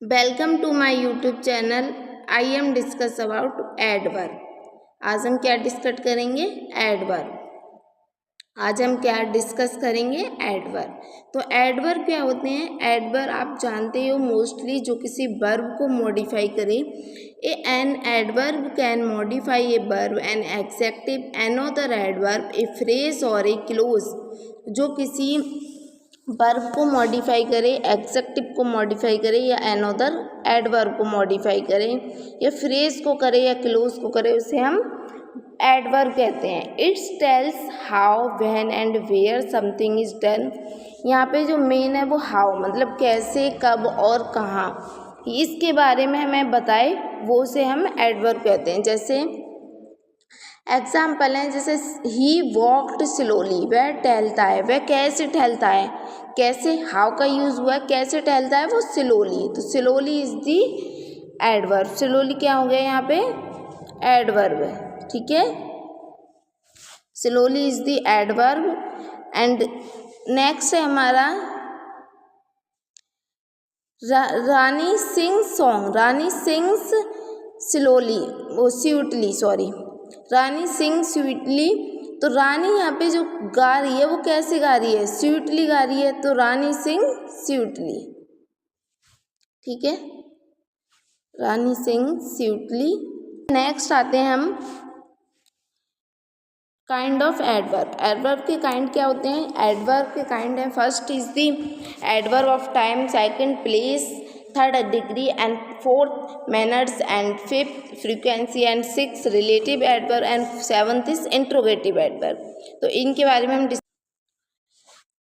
Welcome to my YouTube channel. I am discuss about adverb. आज हम क्या discuss करेंगे? एडवर्ब। आज हम क्या डिस्कस करेंगे? एडवर्ब। तो एडवर्ब क्या होते हैं? एडवर्ब आप जानते हो मोस्टली जो किसी वर्ब को मॉडिफाई करे। An adverb can modify a verb an adjective another adverb a phrase और ए क्लोज। जो किसी वर्ब को मॉडिफाई करे, एग्जेक्टिव को मॉडिफाई करे या अनदर एडवर्ब को मॉडिफाई करे या फ्रेज को करे या क्लोज को करे, उसे हम एडवर्ब कहते हैं। It's tells how when and where something is done. यहाँ पे जो मेन है वो हाउ, मतलब कैसे, कब और कहाँ, इसके बारे में हमें बताए, वो से हम एडवर्ब कहते हैं। जैसे एग्जाम्पल है, जैसे ही वॉकड स्लोली, वह टहलता है। वह कैसे टहलता है? कैसे, हाउ का यूज हुआ है। कैसे टहलता है वो? स्लोली। तो slowly is the adverb. Slowly क्या हो गया यहाँ पे? एडवर्ब है, ठीक है। Slowly is the adverb. And next है हमारा रानी सिंग सॉन्ग। रानी सिंग्स स्लोली, वो स्वीटली, सॉरी, रानी सिंग स्वीटली। तो रानी यहाँ पे जो गा रही है वो कैसे गा रही है? स्वीटली गा रही है। तो रानी सिंग स्वीटली, ठीक है, रानी सिंग स्वीटली। नेक्स्ट आते हैं हम काइंड ऑफ एडवर्ब। एडवर्ब के काइंड क्या होते हैं? एडवर्ब के काइंड है, first is the adverb of time, second place, third degree and fourth manners and fifth frequency and six relative adverb and seventh is interrogative adverb. तो इनके बारे में हम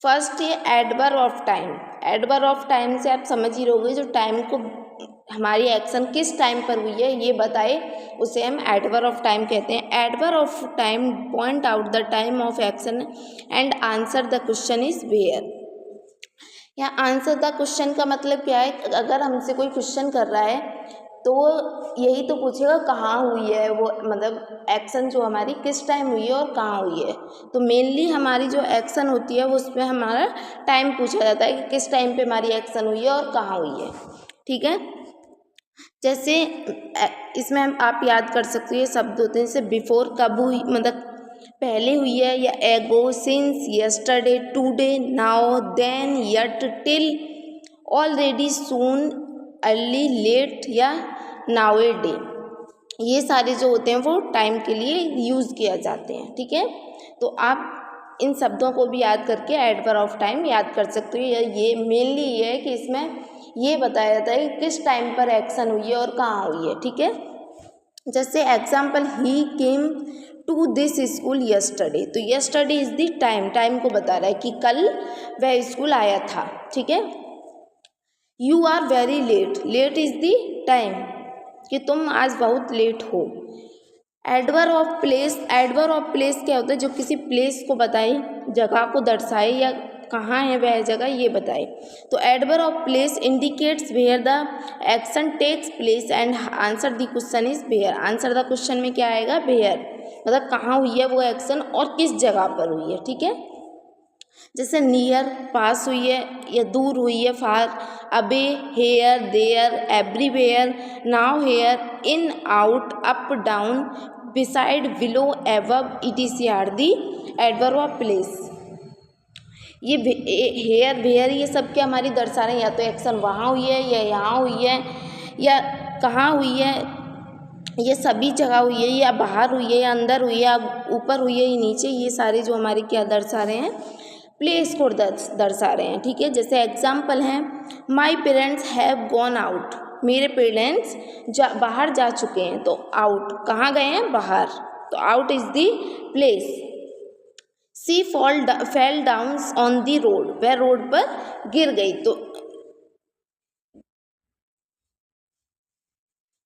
फर्स्ट है adverb of time. Adverb of time से आप समझ ही रहोगे, जो टाइम को हमारी एक्शन किस टाइम पर हुई है ये बताए, उसे हम एडवर्ब ऑफ टाइम कहते हैं। Adverb of time point out the time of action and answer the question is where. यहाँ आंसर द क्वेश्चन का मतलब क्या है? अगर हमसे कोई क्वेश्चन कर रहा है तो यही तो पूछेगा कहाँ हुई है वो, मतलब एक्शन जो हमारी किस टाइम हुई है और कहाँ हुई है। तो मेनली हमारी जो एक्शन होती है वो उसमें हमारा टाइम पूछा जाता है कि किस टाइम पे हमारी एक्शन हुई है और कहाँ हुई है, ठीक है। जैसे इसमें हम आप याद कर सकते हो, ये शब्द होते हैं जैसे बिफोर, कब हुई, मतलब पहले हुई है, या ago, since, yesterday, today, now, then, yet, till, already, soon, early, late या नाउ डे। ये सारे जो होते हैं वो टाइम के लिए यूज़ किया जाते हैं, ठीक है। तो आप इन शब्दों को भी याद करके एडवर्ब ऑफ टाइम याद कर सकते हो। ये मेनली ये है कि इसमें ये बताया जाता है कि किस टाइम पर एक्शन हुई है और कहाँ हुई है, ठीक है। जैसे example, he came to this school yesterday. तो yesterday is the time, time को बता रहा है कि कल वह स्कूल आया था, ठीक है। You are very late, late is the time कि तुम आज बहुत लेट हो। Adverb of place. Adverb of place क्या होता है? जो किसी प्लेस को बताए, जगह को दर्शाए या कहाँ है वह जगह ये बताए। तो adverb of place indicates where the action takes place and answer the question is where. Answer the question में क्या आएगा? वेयर, मतलब कहाँ हुई है वो एक्शन और किस जगह पर हुई है, ठीक है। जैसे नियर, पास हुई है या दूर हुई है, far, away, here, there, everywhere, now, here, in, out, up, down, beside, below, above, etc are the adverb of place. ये हेयर, वेयर, ये सब क्या हमारी दर्शा रहे हैं? या तो एक्शन वहाँ हुई है या यहाँ हुई है या कहाँ हुई है, ये सभी जगह हुई है या बाहर हुई है या अंदर हुई है या ऊपर हुई है या नीचे। ये सारे जो हमारे क्या दर्शा रहे हैं? प्लेस को दर्शा रहे हैं, ठीक है। जैसे एग्जाम्पल हैं, my parents have gone out. मेरे पेरेंट्स बाहर जा चुके हैं। तो आउट, कहाँ गए हैं? बाहर। तो out is the place. She fell down on the road, वह रोड पर गिर गई।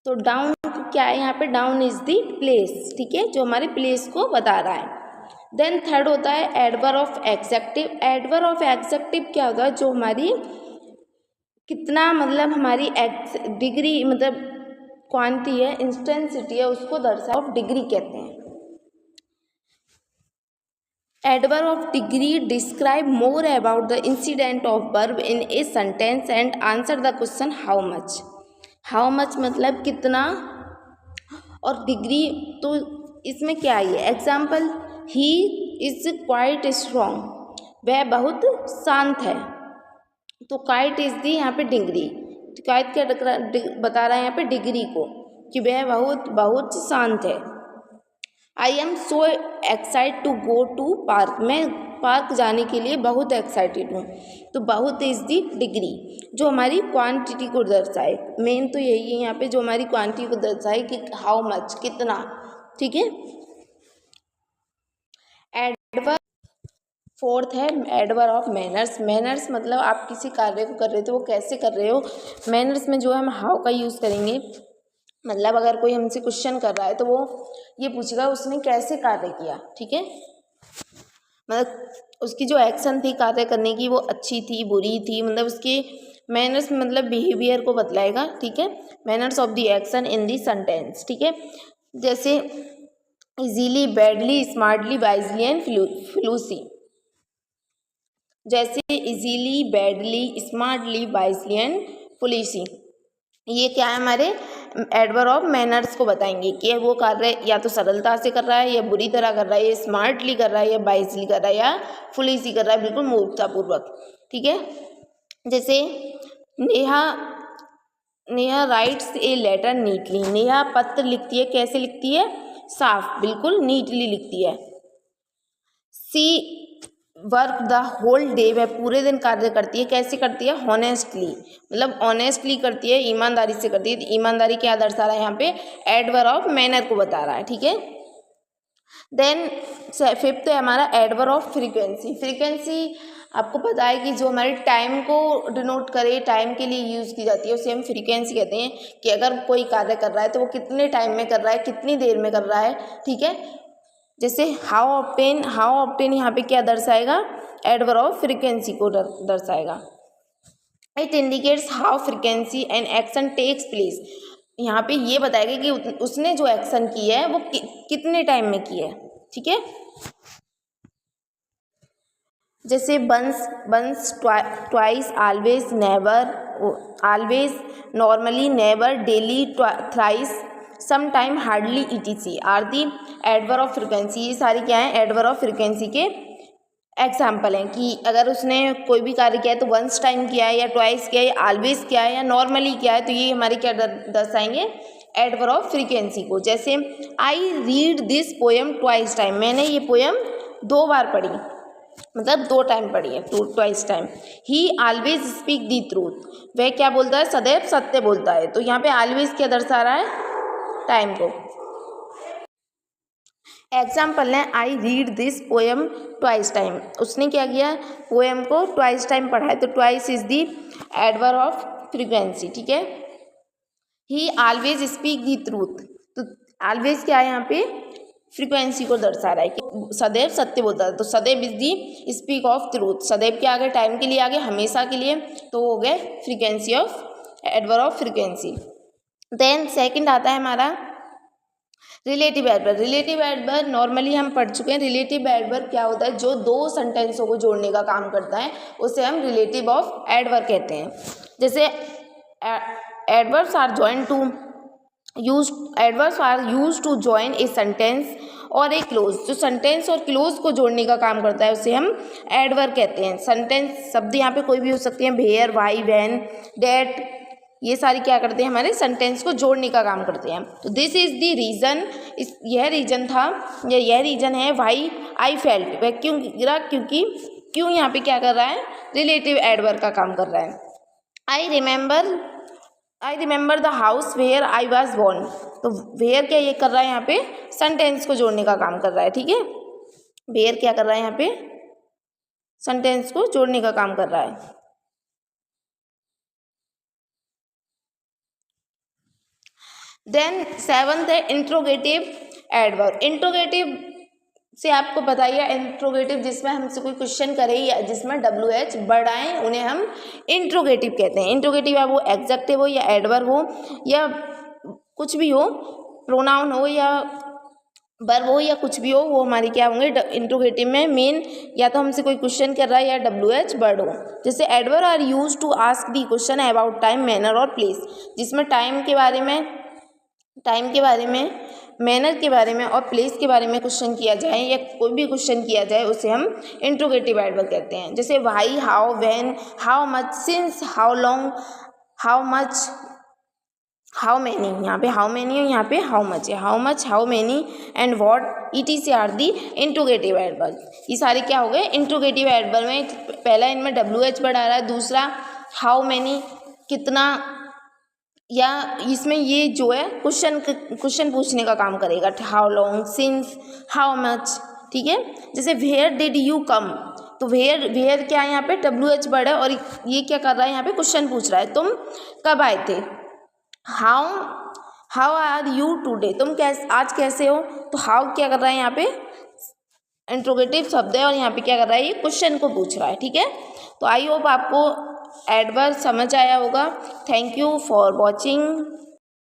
तो डाउन क्या है यहाँ पे? डाउन इज दी प्लेस, ठीक है, जो हमारे प्लेस को बता रहा है। देन थर्ड होता है adverb of executive. Adverb of executive क्या होगा? जो हमारी कितना, मतलब हमारी डिग्री, मतलब क्वांटिटी है, इंटेंसिटी है, उसको दर्शा ऑफ डिग्री कहते हैं। Adverb of degree describe more about the incident of verb in a sentence and answer the question how much. How much मतलब कितना, और डिग्री तो इसमें क्या है. Example, he is quite strong, वह बहुत शांत है. तो क्वाइट इज दी यहाँ पे डिग्री. क्वाइट क्या बता रहा है यहाँ पे डिग्री को, कि वह बहुत बहुत शांत है. I am so excited to go to park, मैं पार्क जाने के लिए बहुत एक्साइटेड हूँ. तो बहुत इज दी डिग्री जो हमारी क्वांटिटी को दर्शाए. मेन तो यही है यहाँ पे, जो हमारी क्वांटिटी को दर्शाए कि हाउ मच, कितना. ठीक है. एडवर्ब फोर्थ है एडवर्ब ऑफ मैनर्स. मैनर्स मतलब आप किसी कार्य को कर रहे थे, वो कैसे कर रहे हो. मैनर्स में जो है हम हाउ का यूज़ करेंगे. मतलब अगर कोई हमसे क्वेश्चन कर रहा है तो वो ये पूछेगा उसने कैसे कार्य किया. ठीक है. मतलब उसकी जो एक्शन थी कार्य करने की वो अच्छी थी, बुरी थी, मतलब उसके मैनर्स मतलब बिहेवियर को बतलाएगा. ठीक है. Manners of the action in the sentence. ठीक है. जैसे easily, badly, smartly, wisely and foolishly. जैसे easily, badly, smartly, wisely and foolishly, ये क्या है हमारे एडवर्ब ऑफ मैनर्स को बताएंगे कि वो कार्य या तो सरलता से कर रहा है, या बुरी तरह कर रहा है, या स्मार्टली कर रहा है, या वाइजली कर रहा है, या फुलिसी कर रहा है, बिल्कुल मूर्खतापूर्वक. ठीक है. जैसे Neha writes a letter neatly. Neha पत्र लिखती है, कैसे लिखती है, साफ, बिल्कुल नीटली लिखती है. सी वर्क द होल डे, वह पूरे दिन कार्य करती है, कैसे करती है, हॉनेस्टली, मतलब ऑनेस्टली करती है, ईमानदारी से करती है. तो ईमानदारी क्या दर्शा रहा है यहाँ पे, एडवर्ब ऑफ मैनर को बता रहा है. ठीक है. देन फिफ्थ है हमारा एडवर्ब ऑफ फ्रीक्वेंसी. फ्रीक्वेंसी आपको पता है कि जो हमारे टाइम को डिनोट करे, टाइम के लिए यूज़ की जाती है, उसे हम फ्रीक्वेंसी कहते हैं. कि अगर कोई कार्य कर रहा है तो वो कितने टाइम में कर रहा है, कितनी देर में कर रहा है. ठीक है. जैसे हाउ ऑप्टेन यहाँ पे क्या दर्शाएगा, एडवर्ब ऑफ फ्रीक्वेंसी को दर्शाएगा. It indicates how frequency and action takes place. यहाँ पे ये बताएगा कि उसने जो एक्शन की है वो कितने टाइम में की है. ठीक है. जैसे once, twice, always, never, always, normally, never, daily, thrice, some time, hardly, etc are the adverb of frequency. ये सारी क्या है, एडवर्ब ऑफ फ्रीक्वेंसी के एग्जाम्पल हैं. कि अगर उसने कोई भी कार्य किया है तो वंस टाइम किया है, या ट्वाइस किया है, या ऑलवेज किया है, या नॉर्मली किया है, तो ये हमारे क्या दर्शाएंगे, एडवर्ब ऑफ फ्रीक्वेंसी को. जैसे I read this poem twice time, मैंने ये पोएम 2 बार पढ़ी, मतलब 2 टाइम पढ़ी है, ट्वाइस टाइम. ही ऑलवेज स्पीक दी ट्रूथ, वह क्या बोलता है, सदैव सत्य बोलता है. तो यहाँ पे ऑलवेज क्या दर्शा रहा है, टाइम को. एग्जाम्पल है I read this poem twice time, उसने क्या किया, पोएम को ट्वाइस टाइम पढ़ा है. तो twice is the adverb of frequency. ठीक है. ही ऑलवेज स्पीक दी ट्रूथ, तो ऑलवेज क्या है यहाँ पे, फ्रीक्वेंसी को दर्शा रहा है कि सदैव सत्य बोलता है. तो सदैव is the speak of truth, सदैव के आगे टाइम के लिए आगे हमेशा के लिए, तो हो गए frequency of adverb of frequency. Then second आता है हमारा relative adverb. Relative adverb normally हम पढ़ चुके हैं. रिलेटिव एडवर्ब क्या होता है, जो 2 सेंटेंसों को जोड़ने का काम करता है, उसे हम रिलेटिव ऑफ एडवर्ब कहते हैं. जैसे adverbs are used to join a sentence और ए क्लोज. जो सेंटेंस और क्लोज को जोड़ने का काम करता है उसे हम एडवर्ब कहते हैं. सेंटेंस शब्द यहाँ पे कोई भी हो सकते हैं, वेयर, वाई, व्हेन, दैट, ये सारी क्या करते हैं, हमारे सेंटेंस को जोड़ने का काम करते हैं. तो दिस इज द रीज़न, यह रीज़न था, या यह रीज़न है वाई आई फेल्ट, वह क्यों गिरा, क्योंकि क्यों यहाँ पे क्या कर रहा है, रिलेटिव एडवर्ब का काम कर रहा है. I remember the house where I was born. तो वेयर क्या ये कर रहा है, यहाँ पे सेंटेंस को जोड़ने का काम कर रहा है. ठीक है. वेयर क्या कर रहा है, यहाँ पे सेंटेंस को जोड़ने का काम कर रहा है. देन सेवंथ है इंट्रोगेटिव एडवर्ब. इंट्रोगेटिव से आपको बताइए, इंट्रोगेटिव जिसमें हमसे कोई क्वेश्चन करे या जिसमें WH वर्ड आए उन्हें हम इंट्रोगेटिव कहते हैं. इंट्रोगेटिव है वो एग्जेक्टिव हो या एडवर्ब हो या कुछ भी हो, प्रोनाउन हो या वर्ब हो या कुछ भी हो वो हमारे क्या होंगे इंट्रोगेटिव में मेन, या तो हमसे कोई क्वेश्चन कर रहा है या WH वर्ड हो। जैसे adverb are use to ask the question about time, manner और प्लेस, जिसमें टाइम के बारे में, मैनर के बारे में और प्लेस के बारे में क्वेश्चन किया जाए या कोई भी क्वेश्चन किया जाए उसे हम इंट्रोगेटिव एडवर्ब कहते हैं। जैसे why, how, when, how much, since, how long, how much, how many, यहाँ पे हाउ मैनी और यहाँ पे हाउ मच है, how much, how many and what ETC are the interrogative adverb. ये सारे क्या हो गए इंट्रोगेटिव एडवर्ब में। पहला इनमें WH वर्ड आ रहा है, दूसरा हाउ मैनी कितना, या इसमें ये जो है क्वेश्चन पूछने का काम करेगा, how long, since, how much, ठीक है। जैसे वेयर डिड यू कम, तो वेयर क्या है यहाँ पे WH वर्ड है और ये क्या कर रहा है यहाँ पे क्वेश्चन पूछ रहा है, तुम कब आए थे। हाउ आर यू टुडे, तुम आज कैसे हो, तो हाउ क्या कर रहा है यहाँ पे इंट्रोगेटिव शब्द है और यहाँ पे क्या कर रहा है ये क्वेश्चन को पूछ रहा है, ठीक है। तो आई होप आपको एडवर्ब समझ आया होगा। Thank you for watching.